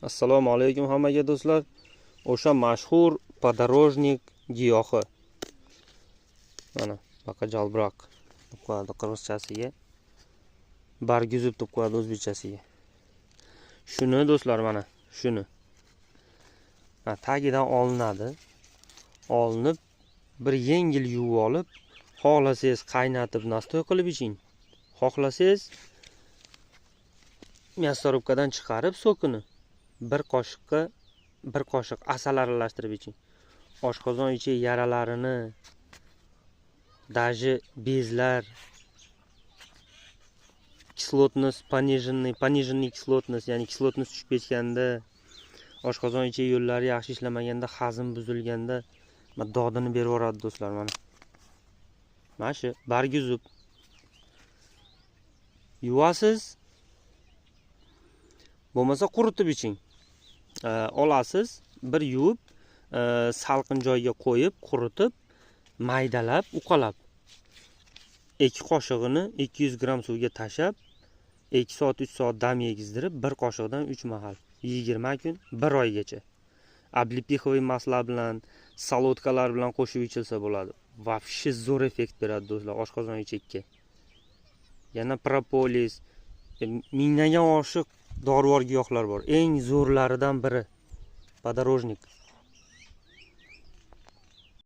Assalomu alaykum hammaga do'stlar. O'sha mashhur podorожник giyohi. Mana baqa jalbiroq deb qo'yadi qirg'izchasiga. Barguzub deb qo'yadi o'zbekchasiga. Shuni do'stlar mana shuni. Tagidan olinadi. Olinib bir yengil yuvib olib, xohlasangiz qaynatib nastoy qilib iching. Xohlasangiz мясорубкаdan chiqarib sokini bir qoshiq asal aralashtirib iching. Oshqozon ichi yaralarini, даже bezlar, kislotность пониженный kislotность, ya'ni kislotность tushib ketganda, oshqozon ichi yo'llari yaxshi ishlamaganda, hazm buzilganda dodini berib yuboradi do'stlar mana. Mana shu barguzub yuvasiz, bo'lmasa quritib iching. Olasiz, bir yuvib, salqin joyga qo'yib, quritib, maydalab, uqalab. 2 qoshig'ini 200 gram suvga tashab, 2 soat 3 soat dam yegizdirib, bir qoshiqdan 3 mahal, 20 kun, 1 oygacha. Облепиховый masla bilan, salotkalar bilan qo'shib ichilsa bo'ladi. Vafshi zo'r effekt beradi do'stlar oshqozon ichikka. Yana propolis, mingdan oshiq dorivor giyohlar bor. Eng zo'rlaridan biri podorожник.